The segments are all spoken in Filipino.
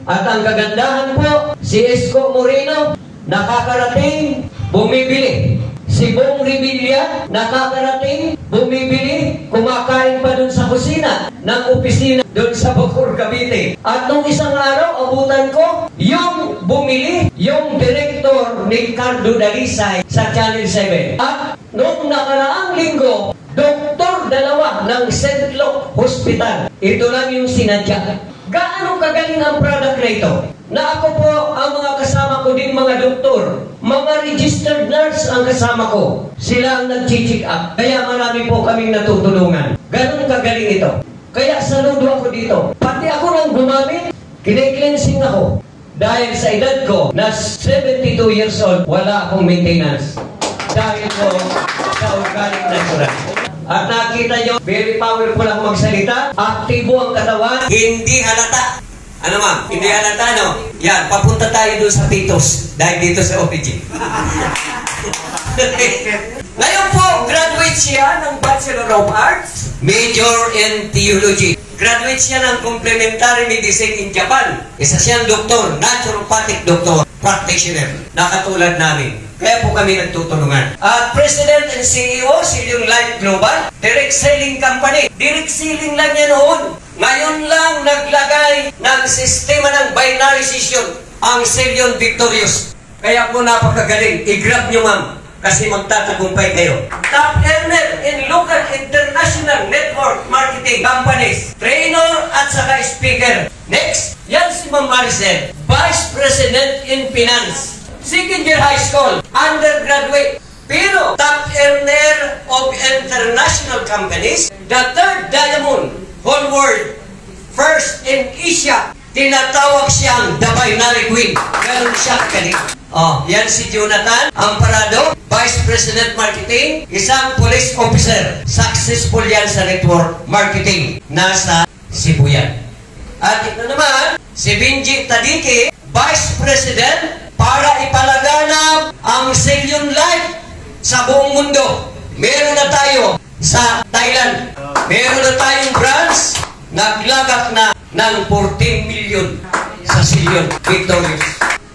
At ang kagandahan po, si Isko Moreno, nakakarating, bumibili. Si Bong Revilla, nakakarating, bumibili, kumakain pa dun sa kusina ng opisina dun sa Bacoor, Cavite. At nung isang araw, abutan ko, yung bumili, yung direktor ni Cardo Dalisay sa Channel 7. At nung nakaraang linggo, doktor dalawa ng St. Luke Hospital. Ito lang yung sinadya. Gaano kagaling ang product na ito? Na ako po, ang mga kasama ko din mga doktor, mga registered nurse ang kasama ko. Sila ang nag-check up. Kaya marami po kaming natutulungan. Ganon kagaling ito. Kaya saludo ako dito. Pati ako nang gumamit, kine-cleansing ako. Dahil sa edad ko, na 72 years old, wala akong maintenance. Dahil po sa organic natural. At nakita nyo, very powerful ako magsalita. Aktibo ang katawan. Hindi halata. Ano ma'am? Hindi halata, no? Yan, papunta tayo doon sa Titos. Dahil dito sa OPG. Ngayon po, graduate siya ng Bachelor of Arts, Major in Theology. Graduate siya ng Complementary Medicine in Japan. Isa siyang doktor, naturopathic doctor, practitioner, na katulad namin. Kaya po kami nagtutulungan. At President and CEO, Cilium Life Global, direct selling company. Direct selling lang yan noon. Ngayon lang naglagay ng sistema ng binary session ang Cilium Victorious. Kaya po napakagaling. I-grab nyo ma'am, kasi magtatagumpay kayo. Top earner in local international network marketing companies. Trainer at saka speaker. Next, yan si Ma'am Maricel, Vice President in Finance. Second year high school, undergraduate, pero top earner of international companies, the third diamond, whole world, first in Asia. Tinatawag siyang the binary queen. Ganon siya kaling. Oh, yan si Jonathan Amparado, Vice President Marketing, isang police officer. Successful yan sa network marketing. Nasa Cebu yan. At ito naman, si Benji Tadiki, Vice President para ipalaganap ang Cilium Life sa buong mundo. Meron na tayo sa Thailand. Meron na tayong branch, naglagak na ng 14 million sa Cilium Victorious.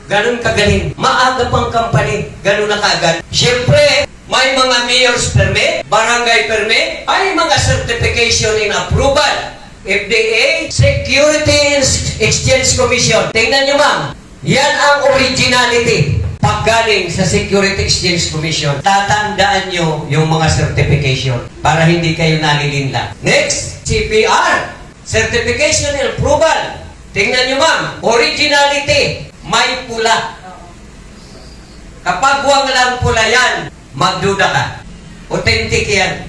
Ganun kagaling. Maaga pang company, ganun na kagad. Siyempre, may mga mayor's permit, barangay permit, ay mga certification in approval. FDA, Security Exchange Commission. Tingnan nyo ma'am, yan ang originality. Pag galing sa Security Exchange Commission, tatandaan nyo yung mga certification para hindi kayo nalilinla. Next, CPR, Certification and Approval. Tingnan nyo ma'am, originality, may pula. Kapag wag lang pula yan, magduda ka. Authentic yan.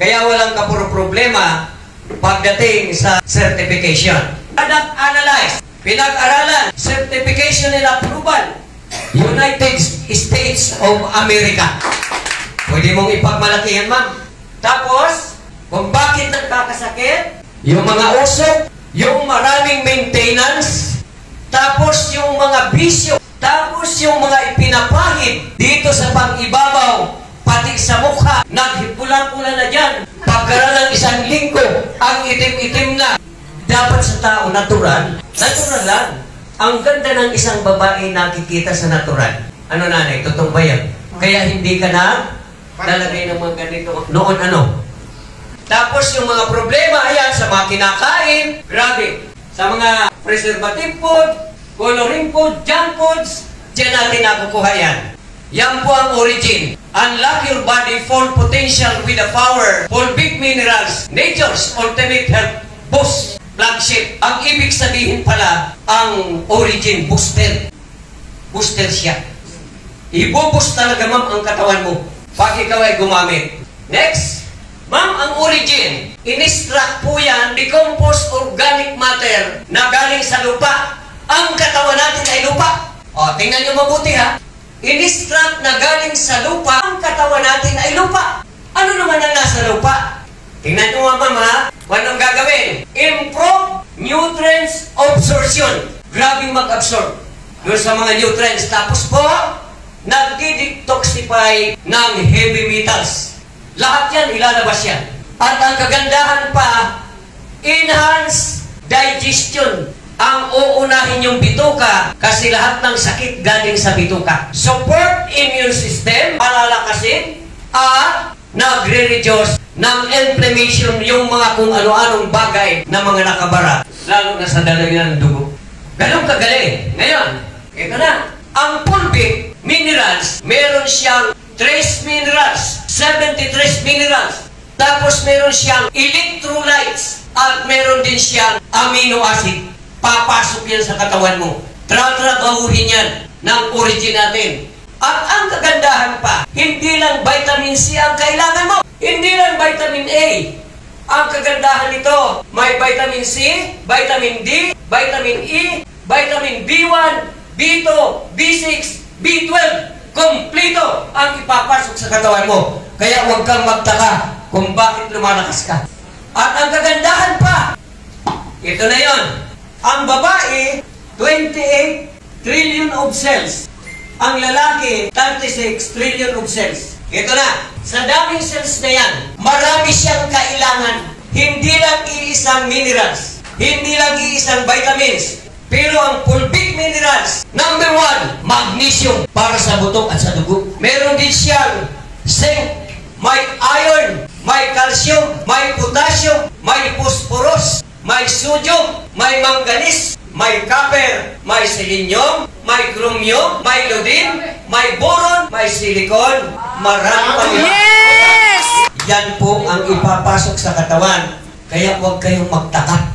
Kaya walang kapuro problema pagdating sa certification. Product analyze, pinag-aralan, certification and approval, United States of America. Pwede mong ipagmalaki yan, ma'am. Tapos, kung bakit nagkakasakit, yung mga usok, yung maraming maintenance, tapos yung mga bisyo, tapos yung mga ipinapahid dito sa pang-ibabaw, pati sa mukha, naghipula-pula na dyan. Pagkaroon ng isang linggo, ang itim-itim na. Dapat sa tao, natural lang. Ang ganda ng isang babae nakikita sa natural. Ano nanay, totoo ba yan? Kaya hindi ka na lalagay ng mga ganito. Noon ano? Tapos yung mga problema, ayan, sa mga kinakain, grabe. Sa mga preservative food, coloring food, junk foods, dyan natin nakukuha yan. Yan po ang origin. Unlock your body full potential with the power, full big minerals, nature's ultimate health boost. Flagship. Ang ibig sabihin pala, ang origin, booster. Booster siya. Ibuboost talaga, ma'am, ang katawan mo pag ikaw ay gumamit. Next. Ma'am, ang origin, in-extract po yan, decomposed organic matter na galing sa lupa. Ang katawan natin ay lupa. O, tingnan nyo mabuti ha. In-extract na galing sa lupa, ang katawan natin ay lupa. Ano naman ang nasa lupa? Tingnan nyo nga, ma'am ha. Anong gagawin? Improve nutrients absorption. Grabe mag-absorb doon sa mga nutrients. Tapos po, nag-detoxify ng heavy metals. Lahat yan, ilalabas yan. At ang kagandahan pa, enhance digestion. ang uunahin yung bituka kasi lahat ng sakit galing sa bituka. Support immune system, palalakasin, at nagre-reduce ng inflammation yung mga kung ano-anong bagay na mga nakabara, lalo na sa daloy ng dugo. Ganun kagaling. Ngayon, ito na. Ang fulvic minerals, meron siyang trace minerals, 73 minerals. Tapos meron siyang electrolytes at meron din siyang amino acid. Papasok yan sa katawan mo. Tratrabahuhin yan ng origin natin. At ang kagandahan pa, hindi lang vitamin C ang kailangan mo. Hindi lang vitamin A. Ang kagandahan nito, may vitamin C, vitamin D, vitamin E, vitamin B1, B2, B6, B12. Kompleto ang ipapasok sa katawan mo. Kaya huwag kang magtaka kung bakit lumalakas ka. At ang kagandahan pa, ito na yon. Ang babae, 28 trillion of cells. Ang lalaki, 36 trillion of cells. Ito na, sa daming cells na yan, marami siyang kailangan. Hindi lang iisang minerals, hindi lang iisang vitamins, pero ang fulvic minerals, number 1, magnesium para sa buto at sa dugo. Meron din siyang zinc, may iron, may calcium, may potassium, may phosphorus, may sodium, may manganese, may copper, may selenium, may chromium, may iodine, may boron, may silicon, marami pa rin. Yes! Yan po ang ipapasok sa katawan. Kaya huwag kayong magtaka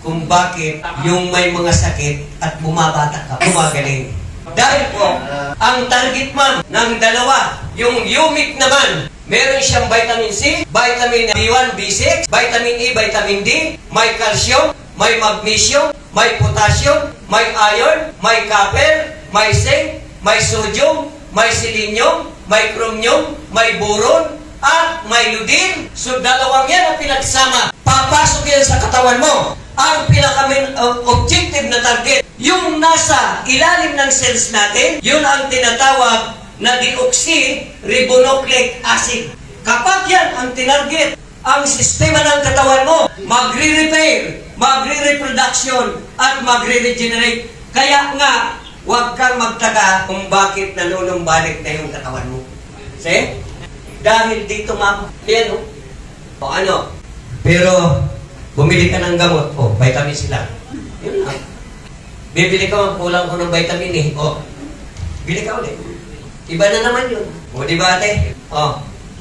kung bakit yung may mga sakit at bumabata ka, bumagaling. Dahil po, ang target ma'am ng dalawa, yung Yumic naman, meron siyang vitamin C, vitamin B1, B6, vitamin E, vitamin D, may calcium, may magnesium, may potassium, may iron, may copper, may zinc, may sodium, may selenium, may chromium, may boron, at may iodine. So dalawang yan ang pinagsama. Papasok yan sa katawan mo. Ang pinaka-objective na target, yung nasa ilalim ng cells natin, yun ang tinatawag na deoxyribonucleic acid. Kapag yan ang tinarget, ang sistema ng katawan mo, magre-repair, magre-reproduction, at magre-regenerate. Kaya nga, huwag kang magtaka kung bakit nanunumbalik na yung katawan mo. See? Dahil dito, ma'am, yan, o ano? Pero, bumili ka ng gamot, vitamin C lang. Yun lang. Bibili ka, kulang ko ng vitamin E, bili ka ulit. Iba na naman yun. Di ba, ate?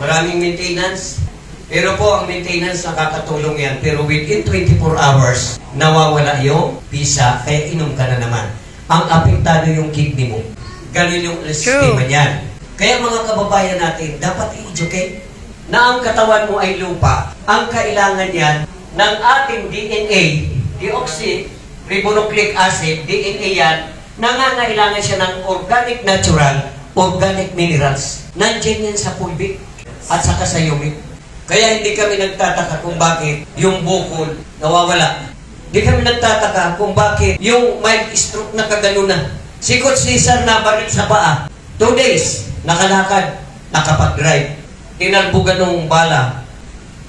Maraming maintenance. Pero po, ang maintenance nakakatulong yan. Pero within 24 hours, nawawala yung visa, kaya inom ka na naman. Ang apektado yung kidney mo. Ganun yung sistema niyan. Kaya mga kababayan natin, dapat i-educate na ang katawan mo ay lupa. Ang kailangan yan ng ating DNA, deoxyribonucleic acid, DNA yan, nangangailangan siya ng organic natural, organic minerals. Nandiyan yan sa fulvic at saka sa yumic. Kaya hindi kami nagtataka kung bakit yung bukol nawawala. Hindi kami nagtataka kung bakit yung mild stroke na kaganunan. Si Coach Cesar na baril sa paa. 2 days, nakalakad, nakapag-drive. Tinalbugan ng bala.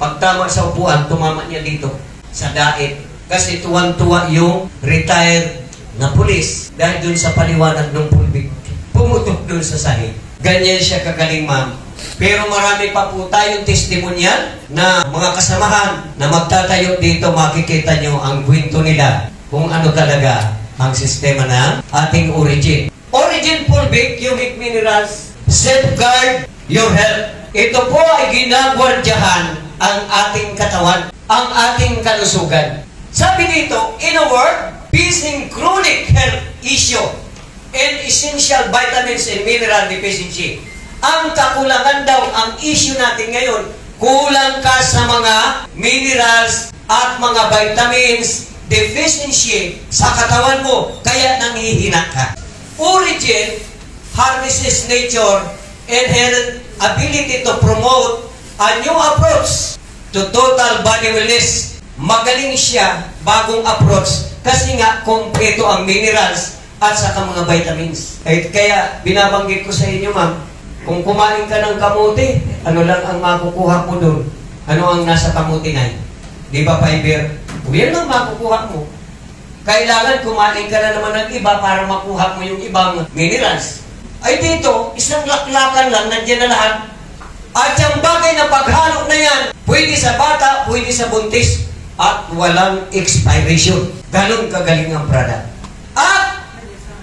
Pagtama sa upuan, tumama niya dito sa daet. Kasi tuwan-tuwa yung retired na pulis dahil dun sa paliwanag ng fulvic. Pumutok dun sa sahig. Ganyan siya kagaling, ma'am. Pero marami pa po tayong testimonyal na mga kasamahan na magtatayo dito, makikita nyo ang kwento nila kung ano talaga ang sistema ng ating origin. Origin fulvic, yumic minerals, safeguard your health. Ito po ay ginagwardyahan ang ating katawan, ang ating kalusugan. Sabi dito, in a word, facing chronic health issue and essential vitamins and mineral deficiency. Ang kakulangan daw, ang issue natin ngayon, kulang ka sa mga minerals at mga vitamins, deficiency sa katawan mo, kaya nanghihina ka. Origin harnesses nature inherent ability to promote a new approach to total body wellness. Magaling siya, bagong approach, kasi nga kompleto ang minerals at saka mga vitamins. Kaya binabanggit ko sa inyo, ma'am, kung kumain ka ng kamuti, ano lang ang makukuha mo doon? Ano ang nasa kamuti na? Di ba fiber? Yan lang makukuha mo. kailangan kumain ka na naman ng iba para makuha mo yung ibang minerals. Ay dito, isang laklakan lang, nandiyan na lahat. At yung bagay na paghalo na yan, pwede sa bata, pwede sa buntis, at walang expiration. Ganon kagaling ang product. At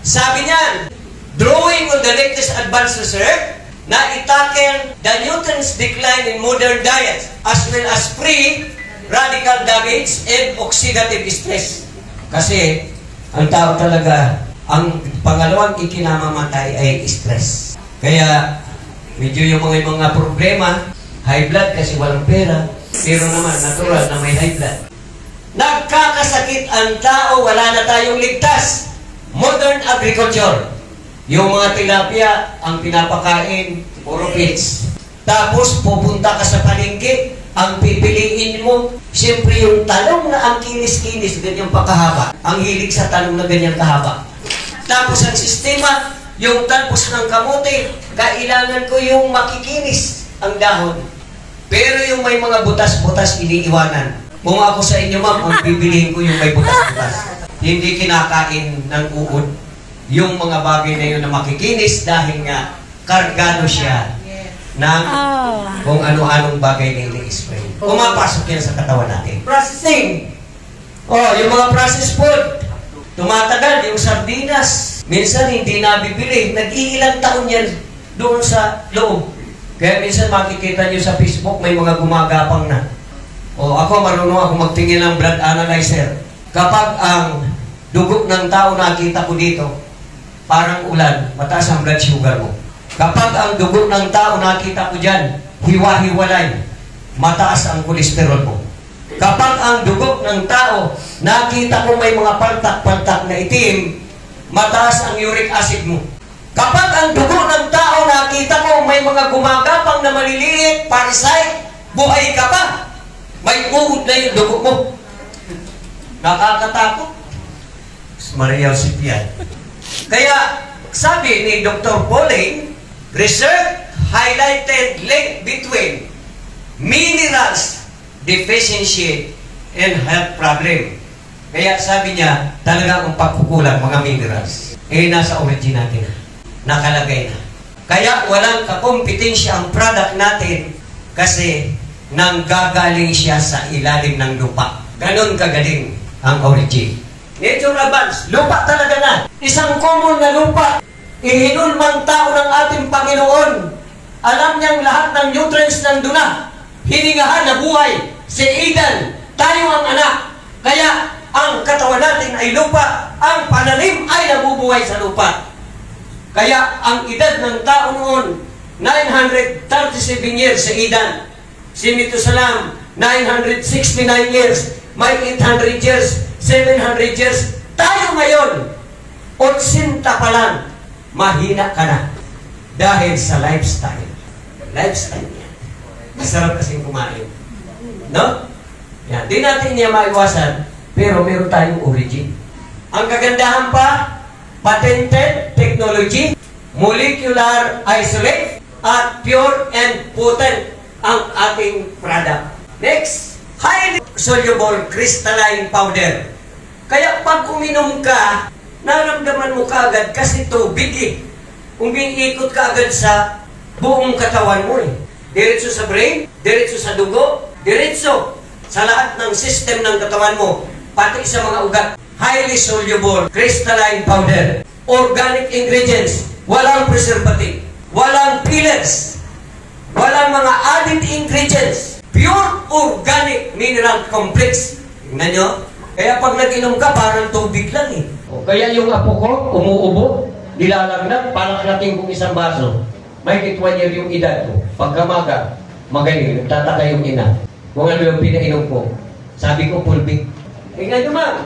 sabi niyan, drawing on the latest advanced research, na itackle the nutrients decline in modern diets, as well as free radical damage and oxidative stress. Kasi, ang tao talaga, ang pangalawang ikinamamatay ay stress. Kaya, medyo yung mga problema, high blood kasi walang pera, pero naman natural na may high blood. Nagkakasakit ang tao, wala na tayong ligtas. Modern agriculture. Yung mga tilapia, ang pinapakain, puro feeds. Tapos, pupunta ka sa palengke, ang pipiliin mo, siyempre yung talong na ang kinis-kinis, ganyang pakahaba. Ang hilig sa talong na ganyang kahaba. Tapos ang sistema, yung talpos ng kamote, kailangan ko yung makikinis ang dahon. Pero yung may mga butas-butas, iniiwanan. Kung ako sa inyo, ma'am, ang bibilihin ko yung may butas-butas. Hindi kinakain ng uod yung mga bagay na yun na makikinis dahil nga kargado siya ng kung ano-anong bagay na ini-spray. Pumapasok yan sa katawan natin. Processing. Yung mga processed food. Tumatagal yung sardinas. Minsan hindi nabibili. Nag-iilang taon yan doon sa loob. Kaya minsan makikita nyo sa Facebook may mga gumagapang na. Ako marunong ako magtingin ng blood analyzer. Kapag ang dugo ng tao nakita ko dito, parang ulan, mataas ang blood sugar mo. Kapag ang dugo ng tao nakita ko dyan, hiwa-hiwalay, mataas ang kolesterol mo. Kapag ang dugo ng tao nakita ko may mga paltak-paltak na itim, mataas ang uric acid mo. Kapag ang dugo ng tao nakita ko may mga gumagapang na maliliit, parasite, buhay ka pa. May uod na yung dugo mo. Nakakatakot. Maria Sipian. Kaya, sabi ni Dr. Pauling, research highlighted link between minerals deficiency and health problem. Kaya sabi niya, talaga ang pagkukulang mga minerals, nasa origin natin. Nakalagay na. Kaya walang kakompetensya ang product natin kasi nanggagaling siya sa ilalim ng lupa. Ganon kagaling ang origin. Nature advance, lupa talaga na. Isang common na lupa. Ihinulmang tao ng ating Panginoon. Alam niyang lahat ng nutrients nandun na. Hiningahan na buhay. Si Eden, tayo ang anak. Kaya ang katawan natin ay lupa. Ang pananim ay nabubuhay sa lupa. Kaya ang edad ng tao noon, 937 years sa Eden. Si Methuselah, 969 years. May 800 years, 700 years. Tayo ngayon, 80 pa lang, mahina ka na. Dahil sa lifestyle. Lifestyle yan. Masarap kasing kumain. No? Yan. Di natin niya maiwasan, pero meron tayong origin. Ang kagandahan pa, patented technology, molecular isolate, at pure and potent ang ating product. Next, highly soluble crystalline powder. Kaya pag uminom ka, naramdaman mo kaagad kasi tubig eh. Umiikot ka agad sa buong katawan mo eh. Diretso sa brain, diretso sa dugo, diretso sa lahat ng system ng katawan mo, pati sa mga ugat. Highly soluble crystalline powder. Organic ingredients. Walang preservative. Walang fillers. Walang mga added ingredients. Pure organic mineral complex. Tingnan nyo? Kaya pag nag-inom ka, parang tubig lang eh. Kaya yung apo ko, umuubo, nilalagnat, palaklating kong isang baso. May 1 year yung edad ko. Pagkamaga, magaling, nagtataka yung ina. Kung ano yung pinainom ko. Sabi ko, pulbig. Tingnan nyo ma'am.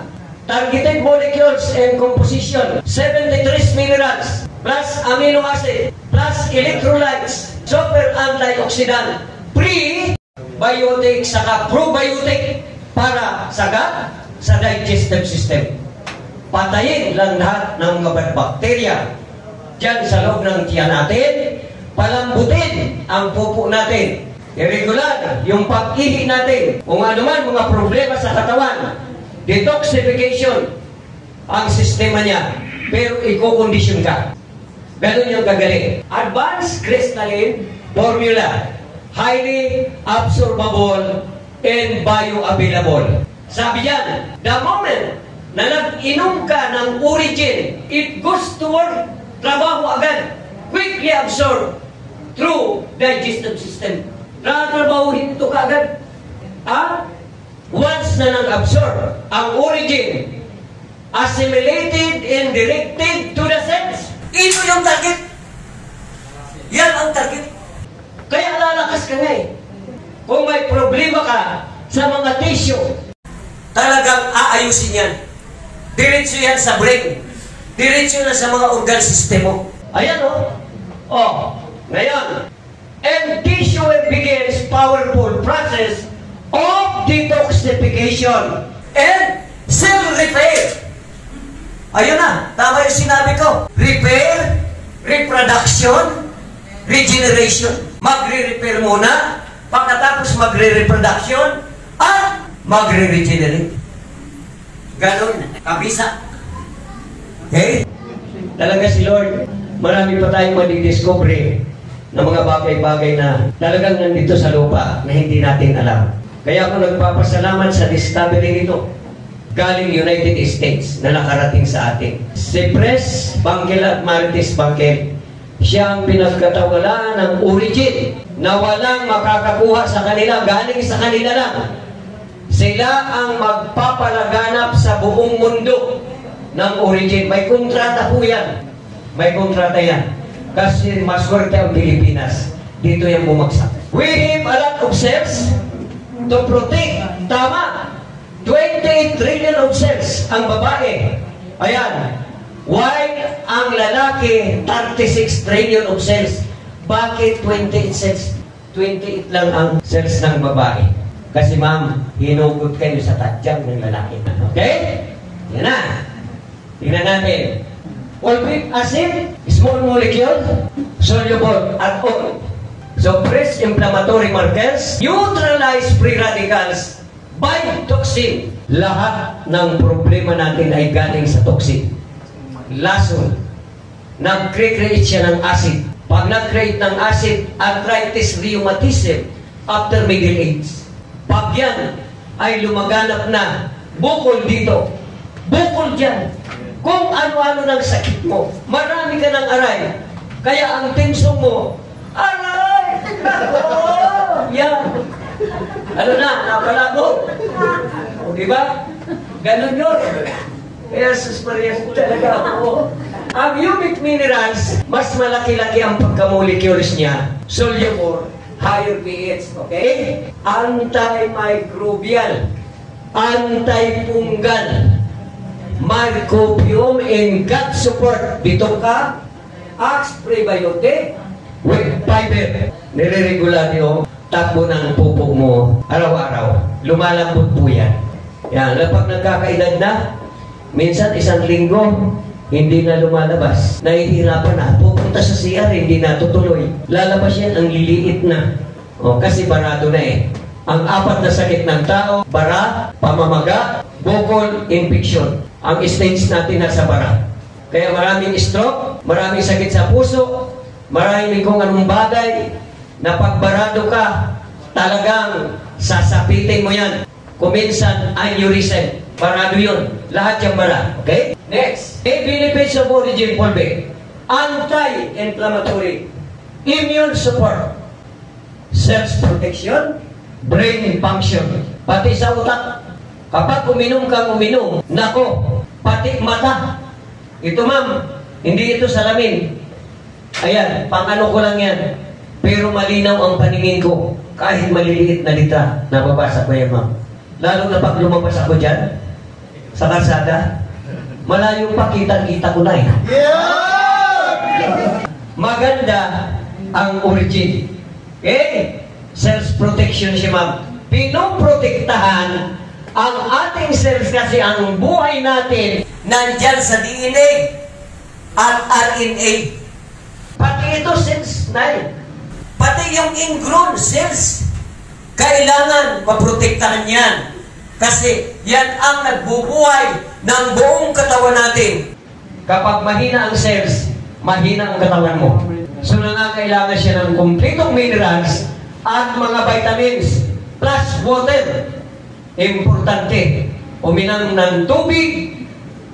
Targeted molecules and composition. 73 minerals, plus amino acid, plus electrolytes, super antioxidant, pre-biotic, saka probiotic para sagad sa digestive system. Patayin lang lahat ng mga bakterya dyan sa loob ng tiyan natin, palambutin ang pupo natin, irregular yung pag-ihi natin, kung ano man mga problema sa katawan, detoxification, ang sistema niya, pero i-condition ka. Ganun yung gagaling. Advanced crystalline formula, highly absorbable and bioavailable. Sabi yan, the moment na nag-inom ka ng origin, it goes to work, trabaho agad, quickly absorb through digestive system. Tratrabahuhin ito kaagad. Once na nag-absorb ang origin, assimilated and directed to the cells. Ito yung target. Yan ang target. Kaya lalakas ka nga eh. Kung may problema ka sa mga tissue, talagang aayusin yan. Diretso yan sa brain. Diretso na sa mga organ system mo. Ayan ngayon. And tissue begins powerful process of detoxification and cell repair. Ayun na, tama yung sinabi ko. Repair, reproduction, regeneration. Magre-repair muna, pagkatapos magre-reproduction, at magre-regenerate. Ganon, kabisa. Okay? Talaga si Lord, marami pa tayong madidiscovery na mga bagay-bagay na talagang nandito sa lupa na hindi natin alam. Kaya ako nagpapasalamat sa discovery nito galing United States na nakarating sa atin. Si Pres Bangkel at Marites Bangkel, siya ang pinagkatawalaan ng origin na walang makakakuha sa kanila, galing sa kanila lang. Sila ang magpapalaganap sa buong mundo ng origin. May kontrata po yan. May kontrata yan. Kasi maswerte ang Pilipinas. Dito yung bumagsak. We have a lot of cells to protect. Tama. 28 trillion of cells ang babae. Ayan. While ang lalaki, 36 trillion of cells. Bakit 28 cells? 28 lang ang cells ng babae. Kasi ma'am, hinugot kayo sa tadyang ng lalaki. Okay? Yan na. Tingnan natin. Fulvic acid, small molecule, soluble at all. So, pre-inflammatory markers, neutralize free radicals by toxin. Lahat ng problema natin ay galing sa toxin. Lason, nag-create siya ng acid. Pag nag-create ng acid, arthritis, rheumatism, after middle age. Pag yan ay lumaganap na, bukol dito, bukol dyan. Kung ano-ano ng sakit mo, marami ka ng aray. Kaya ang tensyon mo, aray! Yan. Ano na, napalago. O diba? Ganun yun. Kaya sus Maria, talaga ako. Ang humic minerals, mas malaki-laki ang pagka-molecules niya. Soluble, higher pH, okay? Antimicrobial, antifungal, microbiome and gut support. Dito ka, Axe prebiotic with fiber. Nire-regular yung takbo ng pupo mo araw-araw. Lumalambot po yan. Yan, pag nagkakaedad na, minsan isang linggo, hindi na lumalabas. Nahihirapan na. Pupunta sa CR, hindi na tutuloy. Lalabas yan, ang liliit na. Kasi barado na eh. Ang apat na sakit ng tao, bara, pamamaga, bukol, infection. Ang stage natin nasa bara. Kaya maraming stroke, maraming sakit sa puso, maraming kung anong bagay, na pagbarado ka, talagang sasapitin mo yan. Kuminsan, aneurysm. Barado yun. Lahat yung bara. Okay? Next. Benefits of origin fulvic. Anti-inflammatory. Immune support. Cells protection. Brain function. Pati sa utak. Kapag uminom, nako, pati mata. Ito ma'am, hindi ito salamin. Ayan, pang-ano ko lang yan. Pero malinaw ang paningin ko. Kahit maliliit na litra, nababasa ko yan ma'am. Lalo na pag lumabas ako dyan, sa kalsada, malayo pa kita-kita ko na eh. Maganda ang origin. Okay? Self-protection siya ma'am. Pinoprotektahan ang ating cells kasi ang buhay natin nandyan sa DNA at RNA. Pati ito cells na yun. Pati yung ingrown cells, kailangan maprotektahan yan. Kasi yan ang nagbubuhay ng buong katawan natin. Kapag mahina ang cells, mahina ang katawan mo. So nangangailangan siya ng kumpletong minerals at mga vitamins plus water. Importante, uminom ng tubig,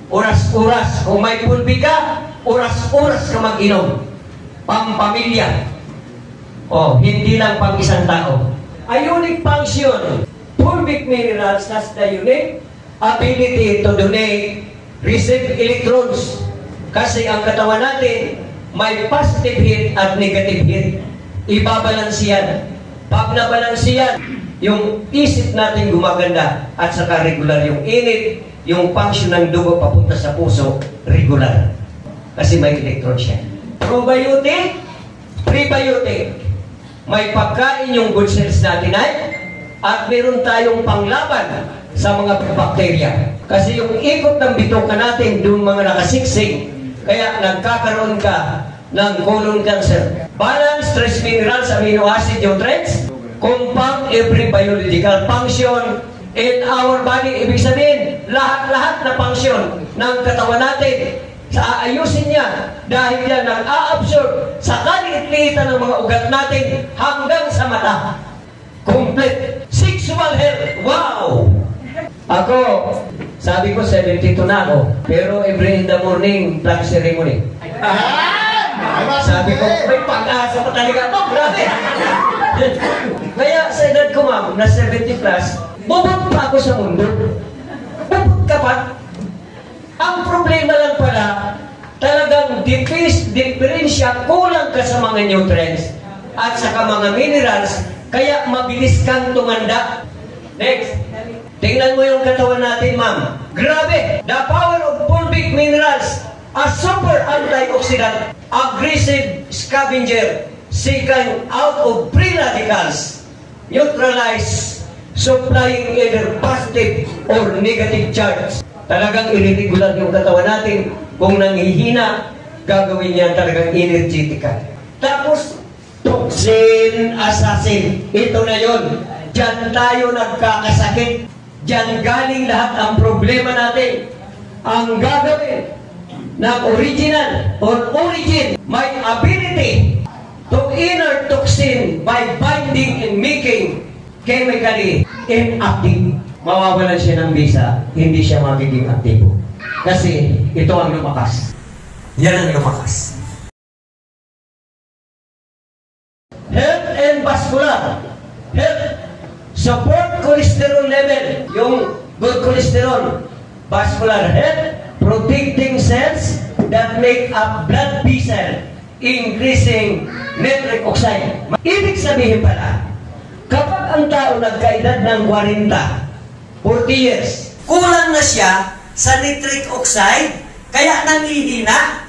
oras-oras. Kung may pulbi ka, oras-oras ka mag-inom. Pampamilya. Hindi lang pang isang tao. A unique function. Fulvic minerals has the unique ability to donate, receive electrons. Kasi ang katawan natin, may positive heat at negative heat. Ibabalansi yan. Pag nabalansi yan, yung isip natin gumaganda at saka regular yung init, yung function ng dugo papunta sa puso, regular. Kasi may electron siya. Probiotic, prebiotic. May pagkain yung good cells natin at meron tayong panglaban sa mga bakterya. Kasi yung ikot ng bituka natin, doon mga nakasiksik, kaya nagkakaroon ka ng colon cancer. Balance, trace minerals, amino acid, nutrients, compound every biological function in our body. Ibig sabihin, lahat-lahat na function ng katawan natin, sa aayusin niya dahil yan nag-a-absorb sa kaliit-liitan ng mga ugat natin hanggang sa mata. Complete. Sexual health. Wow! Ako, sabi ko 72 na ako, pero every in the morning, flag ceremony. Sabi ko, may pag-asa pa talaga ito. Grabe! Kaya sa edad ko, ma'am, na 70 plus, bubot pa ako sa mundo. Bubot ka pa. Ang problema lang pala, talagang diferensya, kulang ka sa mga nutrients at saka mga minerals, kaya mabilis kang tumanda. Next. Tingnan mo yung katawan natin, ma'am. Grabe! The power of fulvic minerals, a super antioxidant, aggressive scavenger, seeking out of free radicals, neutralize, supplying either positive or negative charge. Talagang irregular yung katawan natin. Kung nanghihina, gagawin niya talagang energetika. Tapos, toxin assassin. Ito na yun. Diyan tayo nagkakasakit. Diyan galing lahat ang problema natin. Ang gagawin ng original or origin, may ability to inner toxin by binding and making chemically inactive. Mawawalan siya ng visa, hindi siya magiging aktibo. Kasi ito ang lumakas. Yan ang lumakas. Health and vascular. Health. Support cholesterol level. Yung good cholesterol. Vascular health. Protecting cells that make up blood vessel. Increasing nitric oxide. Ibig sabihin pala, kapag ang tao nagkaedad ng 40 years, kulang na siya sa nitric oxide, kaya nanghihina.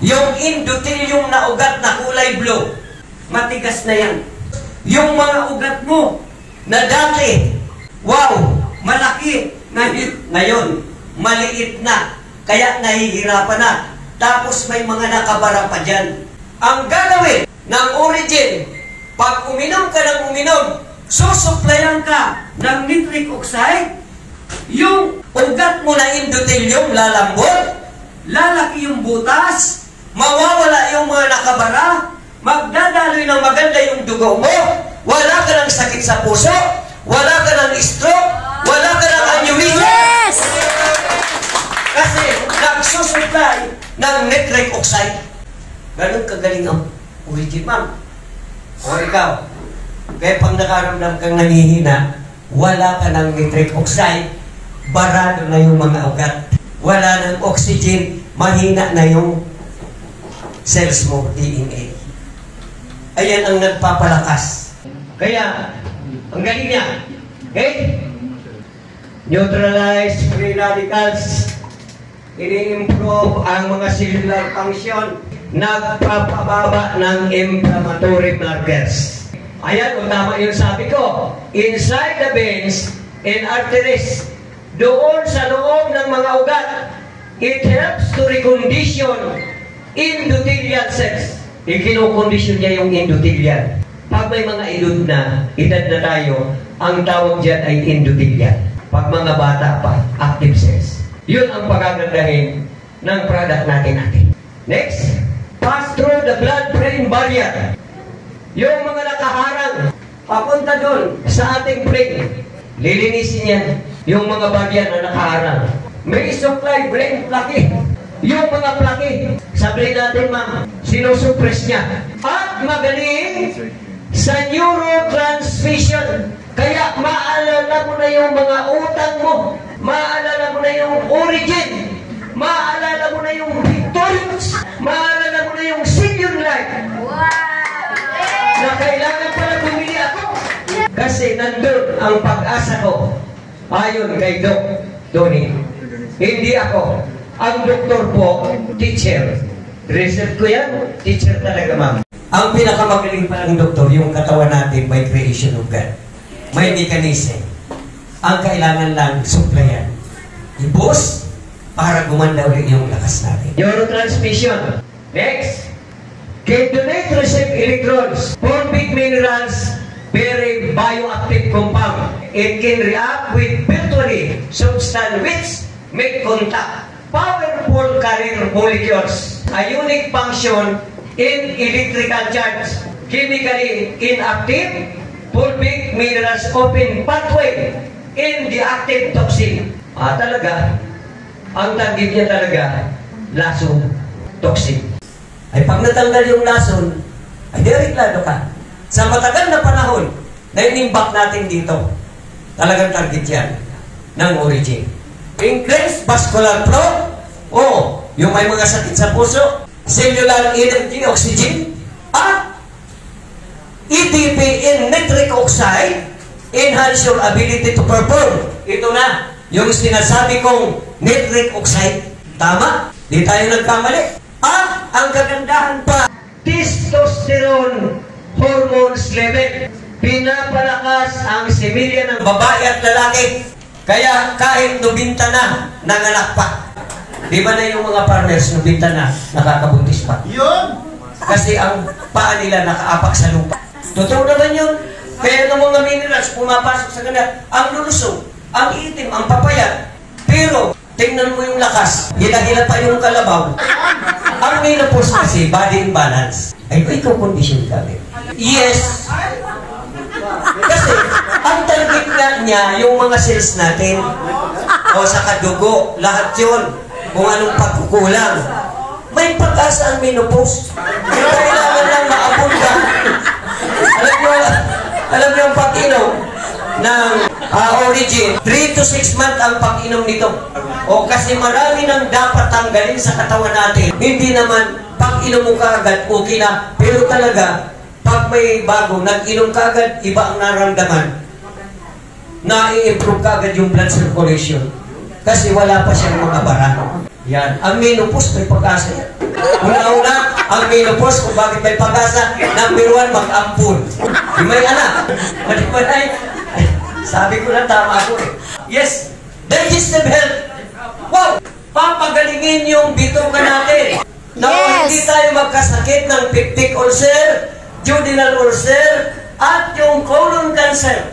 Yung endothelium na ugat na kulay blue, matigas na yan. Yung mga ugat mo na dati, wow, malaki, ngayon, maliit na, kaya nahihirapan na. Tapos may mga nakabara pa dyan. Ang gagawin ng origin, pag uminom ka ng uminom, susuplayan ka ng nitric oxide, yung ugat mo na endothelium lalambot, lalaki yung butas, mawawala yung mga nakabara, magdadaloy ng maganda yung dugo mo, wala ka ng sakit sa puso, wala ka ng stroke, wala ka ng aneurysm. Yes! Kasi nagsusupply ng nitric oxide. Ganun kagaling ang origin, ma'am. O ikaw, kaya pang nakaramdam kang nanghihina, wala ka ng nitric oxide, barado na yung mga ugat. Wala ng oxygen, mahina na yung cells mo, DNA. Ayan ang nagpapalakas. Kaya, ang galing niya. Okay? Neutralize free radicals. Ini-improve ang mga cellular function. Nagpapababa ng inflammatory markers. Ayan, kung tama yung sabi ko. Inside the veins and arteries, doon sa loob ng mga ugat, it helps to recondition endothelial cells. Ikinukondisyon niya yung endothelial. Pag may mga edad na tayo, ang tawag dyan ay endothelial. pag mga bata pa, active cells. Yun ang pagagandahin ng product natin. Next, pass through the blood-brain barrier. Yung mga nakaharang, papunta doon sa ating brain. Lilinisin yan yung mga bagyan na nakaharang. May supply brain plaque. Yung mga plaque, sabihin natin ma'am, sinusuppress niya. At magaling sa neurotransmission. Kaya maalala mo na yung mga utang mo. Maalala mo na yung origin. Maalala mo na yung victorious. Maalala mo na yung senior life. Na kailangan pala bumili ako. Kasi nandun ang pag-asa ko. Ayon kay Doc Tony. Hindi ako. Ang doktor po, teacher. Research ko yan, teacher talaga ma'am. Ang pinakamagaling pa ng doktor, yung katawan natin by creation of God. May mechanism. Ang kailangan lang supplyan. I-boost para gumanda ulit yung lakas natin. Neurotransmission. Next. Can donate receive electrons. Form big minerals, very bioactive compound. It can react with virtually substance which make contact. Powerful carrier molecules. A unique function in electrical charge. Chemically inactive. Fulvic minerals open pathway in the active toxin. Talaga, ang target niya talaga, lason, toxin. Ay pag natanggal yung lason, ay direklado ka. Sa matagal na panahon, na inimbak natin dito, talagang target yan ng origin. Increased vascular flow, yung may mga sakit sa puso, cellular energy, oxygen, at EDP in nitric oxide, enhance your ability to perform. Ito na, yung sinasabi kong nitric oxide. Tama? Di tayo nagkamali. At ang kagandahan pa, testosterone hormones level. Pinapalakas ang similya ng babae at lalaki. Kaya kahit nubinta na, nanganak pa. Di ba na yung mga farmers nubinta na, nakakabuntis pa? Yun! Kasi ang paa nila nakaapak sa lupa. Totoo naman yun. Kaya ng mga minerals pumapasok sa kanila, ang lulusog, ang itim, ang papayat. Pero, tingnan mo yung lakas. Hila-hila pa yung kalabaw. Ang menopause kasi, body imbalance. Ay, ikaw condition ka rin. Yes. Kasi, ang target nga niya, yung mga cells natin, o sa kadugo, lahat yun, kung anong pagkukulang. May pag-asa ang menopause. Kailangan lang maabot ka. Alam niyo ang pag-inom ng origin, 3 to 6 months ang pag-inom nito. O kasi marami nang dapat tanggalin sa katawan natin. Hindi naman, pag-inom mo kaagad, okay na. Pero talaga, pag may bago, nag-inom kaagad, iba ang naramdaman. Na-i-improve kaagad yung blood circulation. Kasi wala pa siyang mga bara. Yan. Ang menopause, may pag-asa yan. Una-una, ang menopause, kung bakit may pag-asa, number 1, mag-ampun. May anak. Maliwanay. Sabi ko na, tama ako eh. Yes, digestive health. Wow! Papagalingin yung bituka natin. Na hindi tayo magkasakit ng peptic ulcer, duodenal ulcer, at yung colon cancer.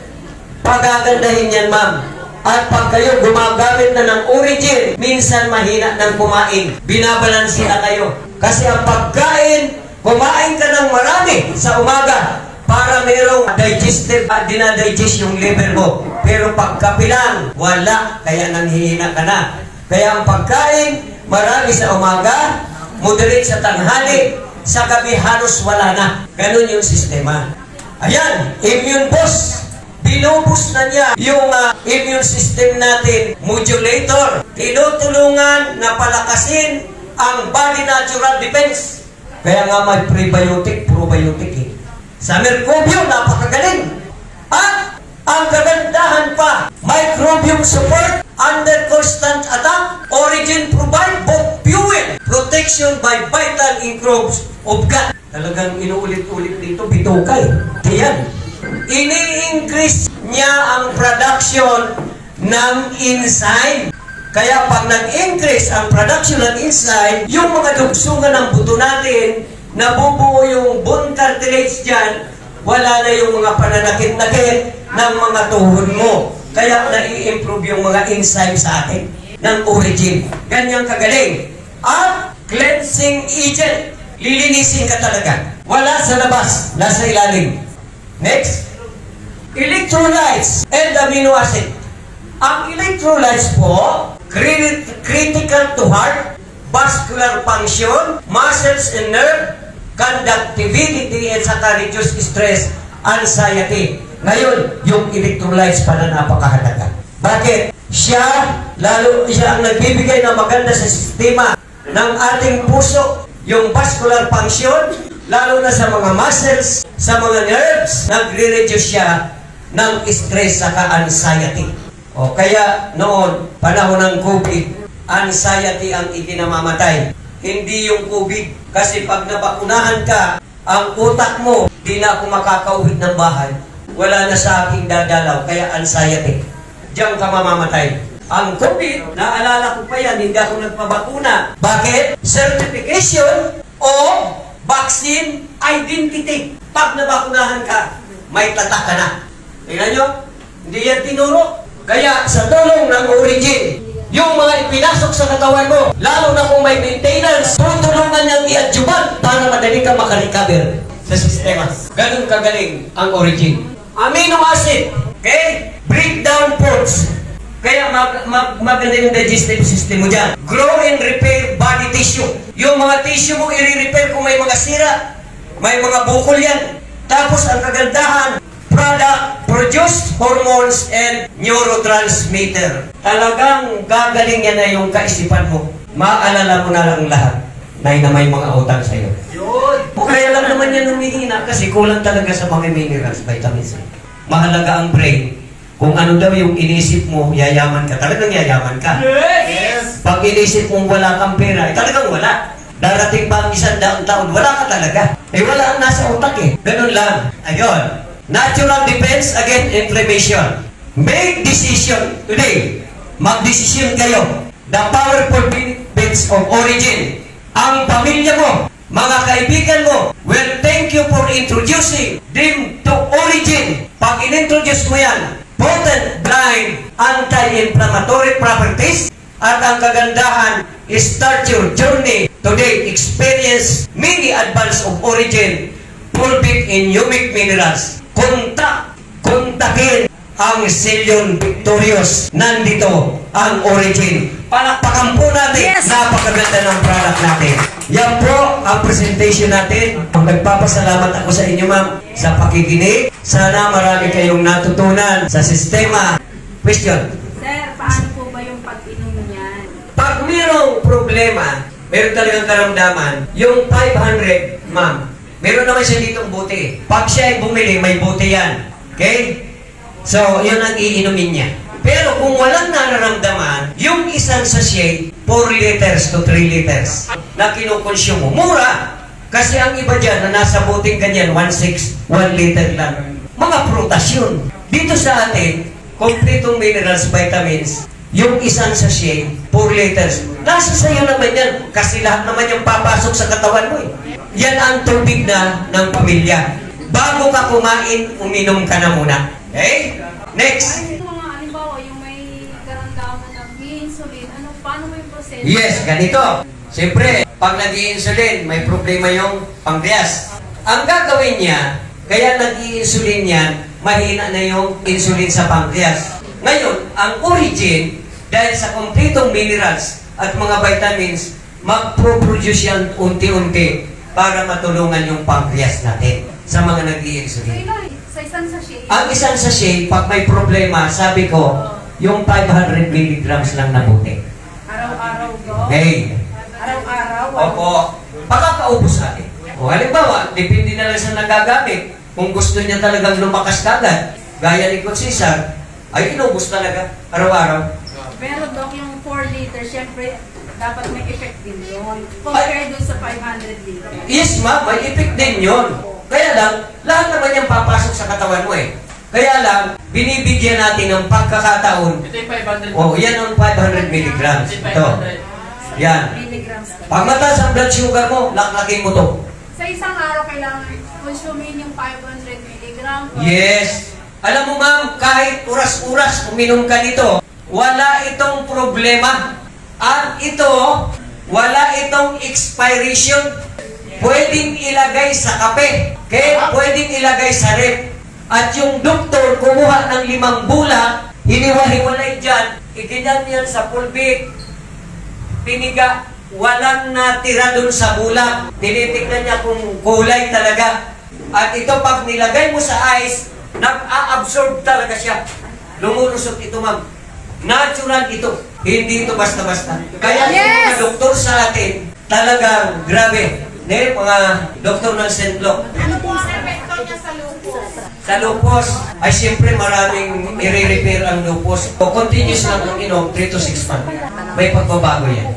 Pagagandahin yan, ma'am. At pag kayo gumagamit na ng origin, minsan mahina ng kumain. Binabalansin na kayo. Kasi ang pagkain, kumain ka ng marami sa umaga para merong digestive at dinadigest yung liver mo. Pero pagkape lang, wala. Kaya nanghihina ka na. Kaya ang pagkain, marami sa umaga, moderate sa tanghali, sa gabi halos wala na. Ganun yung sistema. Ayan, immune boost. Binubus na niya yung immune system natin, modulator. Tinutulungan na palakasin ang body natural defense. Kaya nga may prebiotic, probiotic eh. Sa microbiome, napakagaling. At ang kagandahan pa, microbiome support under constant attack. Origin provide both fuel, protection by vital microbes of gut. Talagang inuulit-ulit dito, bitokay. Yan. Ini-increase niya ang production ng enzyme. Kaya pag nag-increase ang production ng enzyme, yung mga dugsungan ng buto natin, nabubuo yung bone cartilage dyan, wala na yung mga pananakit-nakit ng mga tuhod mo. Kaya nai-improve yung mga enzymes sa atin ng origin. Ganyang kagaling. At cleansing agent. Lilinisin ka talaga. Wala sa labas, nasa ilalim. Next. Electrolytes and amino acid. Ang electrolytes po, critical to heart, vascular function, muscles and nerve, conductivity, at saka reduce stress, anxiety. Ngayon, yung electrolytes pala napakahalaga. Bakit? Lalo siya ang nagbibigay ng maganda sa sistema ng ating puso, yung vascular function, lalo na sa mga muscles, sa mga nerves, nagre-reduce siya ng stress saka anxiety. O kaya noon, panahon ng COVID, anxiety ang ikinamamatay. Hindi yung COVID. Kasi pag nabakunahan ka, ang utak mo, di na ako makakauwi ng bahay. Wala na sa aking dadalaw, kaya anxiety. Diyan ka mamamatay. Ang COVID, naalala ko pa yan, hindi ako nagpabakuna. Bakit? Certification o vaccine identity. Pag nabakunahan ka, may tatak ka na. Tingnan nyo? Hindi yan tinuro. Kaya sa tulong ng origin, yung mga ipinasok sa katawan mo, lalo na kung may maintenance, tutulungan niyang i-adjuvant para madali ka makarecover sa sistema. Ganun kagaling ang origin. Amino acid, okay? Breakdown foods. Kaya maganda yung digestive system mo dyan. Grow and repair body tissue. Yung mga tissue mo, i-repair kung may mga sira. May mga bukol yan. Tapos ang kagandahan, product, produce hormones and neurotransmitter. Talagang gagaling yan na yung kaisipan mo. Maalala mo na lang lahat na may mga utang sa'yo. O kaya lang naman yan humihina kasi kulang talaga sa mga minerals, vitamins. Mahalaga ang brain. Kung ano daw yung inisip mo, yayaman ka. Talagang yayaman ka. Yes! Pag inisip mong wala kang pera, talagang wala. Darating pa ang 100 taon, wala ka talaga. Wala ang nasa utak eh. Ganun lang. Ayun. Natural defense against inflammation. Make decision today. Mag-decision kayo. The powerful benefits of origin. Ang pamilya mo, mga kaibigan mo, will thank you for introducing them to origin. Pag in-introduce mo yan, potent, blind, anti-inflammatory properties, at ang kagandahan, start your journey today. Experience many advance of origin, fulfilled in humic minerals. Kontakin ang Zillion Victorious. Nandito ang origin. Palakpakan po natin. Yes. Napakaganda ng product natin. Yan po ang presentation natin. Nagpapasalamat ako sa inyo, ma'am, sa pakikinig. Sana marami kayong natutunan sa sistema. Question? Sir, paano po ba yung pag-inom niyan? Pag mayroong problema, meron talagang karamdaman, yung 500, ma'am, meron naman siya ditong buti. Pag siya ay bumili, may buti yan. Okay? So, yun ang iinumin niya. Pero kung walang nararamdaman, yung isang sachet, 4 liters to 3 liters na kinukonsumo. Mura! Kasi ang iba dyan na nasa buting ganyan, 1.6, 1 liter lang. Mga prutas yun. Dito sa atin, kompletong minerals, vitamins, yung isang sachet, 4 liters. Nasa sayo naman yan. Kasi lahat naman yung papasok sa katawan mo eh. Yan ang tubig na ng pamilya. Bago ka kumain, uminom ka na muna. Okay? Next. Halimbawa, yung may karamdaman ng insulin, paano mo yung proseso? Yes, ganito. Siyempre, pag nag-i-insulin, may problema yung pancreas. Ang gagawin niya, kaya nag-i-insulin yan, mahina na yung insulin sa pancreas. Ngayon, ang origin, dahil sa kompletong minerals at mga vitamins, mag-produce yan unti-unti para matulungan yung pancreas natin sa mga nag-i-insulin. Sa isang sachet? Ang isang sachet, pag may problema, sabi ko, yung 500 milligrams lang na buti. Araw-araw do? Okay. Araw-araw? Opo. Pagkakaubos natin. O halimbawa, depende na lang sa nagagamit. Kung gusto niya talagang lumakas kagad, gaya ni Coach Cesar, ay inubos talaga, araw-araw. Pero Doc, yung 4 liters, syempre, dapat may effect din yun. Compare dun sa 500 liters. Yes, ma'am, may effect din yun. Kaya lang, lahat naman yung papasok sa katawan mo eh. Kaya lang, binibigyan natin ng pagkakataon. Ito yung 500. Oh, yan ang 500 milligrams. Ito. Yan. Milligrams. Pag mataas ang blood sugar mo, laklakin mo to. Sa isang araw, kailangan consume yung 500 milligrams. Yes. Alam mo ma'am, kahit oras-oras uminom ka nito, wala itong problema. At ito, wala itong expiration. Pwedeng ilagay sa kape. Kaya pwedeng ilagay sa rep. At yung doktor kumuha ng 5 bulak, hiniwa-hiwalay dyan, iginyan yan sa pulbit, piniga, walang natira dun sa bulak. Tinitignan niya kung kulay talaga. At ito pag nilagay mo sa ice, nag-a-absorb talaga siya. Lumulusot ito ma'am. Natural ito. Hindi ito basta-basta. Kaya yung mga doktor sa atin, talagang grabe. Mga doktor ng Sentlok. Ano po ang epekto niya sa lupus? Sa lupus, ay siyempre maraming i-repair ang lupus. O continuous lang ang inom, 3 to 6 months. May pagbabago yan.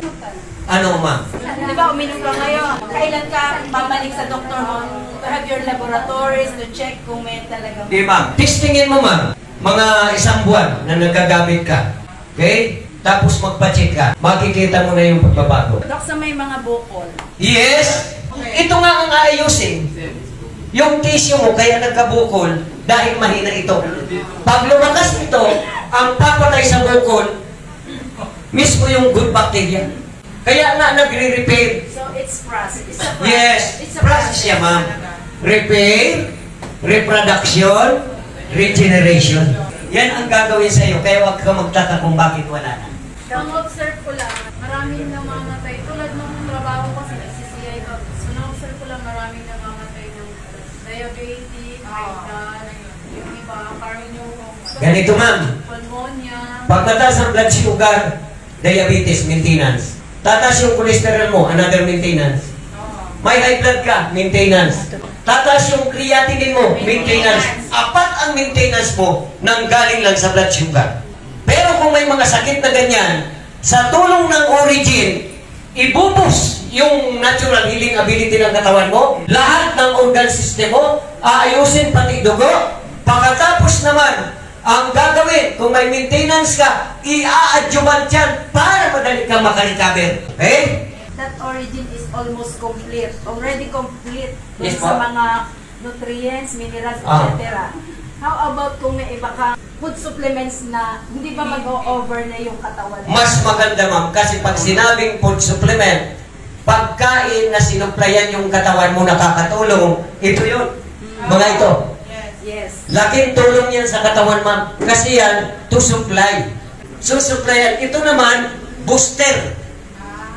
Ano ma'am? Di ba, uminom ka ngayon? Kailan ka babalik sa doktor mo to have your laboratories to check kung may talagang... Di ma'am. Testingin mo ma'am. Mga 1 buwan na nagagamit ka. Okay? Tapos magpa-check ka. Makikita mo na yung pagbabago. Dok, sa may mga bukol. Yes! Ito nga ang aayusin. Yung tissue mo kaya nagkabukol dahil mahina ito. Pag lumakas ito, ang papatay sa bukol, mismo yung good bacteria. Kaya nga nagre-repair. So, it's process. It's a process. Yes, It's a process siya ma'am. Repair, reproduction, regeneration. Yan ang gagawin sa iyo. Kaya huwag ka magtaka kung bakit wala na. Ang observe ko lang, maraming namamatay. Tulad ng trabaho ko sa CCI ko. So, na-observe ko lang maraming namamatay ng diabetes, mental, yung iba, cardio, Ganito ma'am. pneumonia. Pag mataas ang blood sugar, diabetes, maintenance. Tataas yung cholesterol mo, another maintenance. May high blood ka, maintenance. Tataas yung creatinine mo, maintenance. Apat ang maintenance mo nang galing lang sa blood sugar. Pero kung may mga sakit na ganyan, sa tulong ng origin, ibubus yung natural healing ability ng katawan mo, lahat ng organ system mo, aayusin pati dugo. Pagkatapos naman, ang gagawin, kung may maintenance ka, i-a-adjuvant yan para madali kang makarecover. Okay? That origin is almost complete. Already complete. Yes, Sa po. mga nutrients, minerals, Ah. etc. How about kung may iba kang food supplements na hindi ba mag-over na yung katawan mo? Mas maganda ma'am, kasi pag sinabing food supplement, pagkain na sinuplayan yung katawan mo nakakatulong, ito yun. Mga ito. Yes. Laking tulong yan sa katawan ma'am. Kasi yan, to supply. Susuplayan. Ito naman, booster.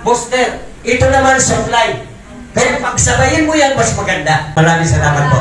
Booster. Ito naman, supply. Kaya pagsabayin mo yan, mas maganda. Maraming salamat po.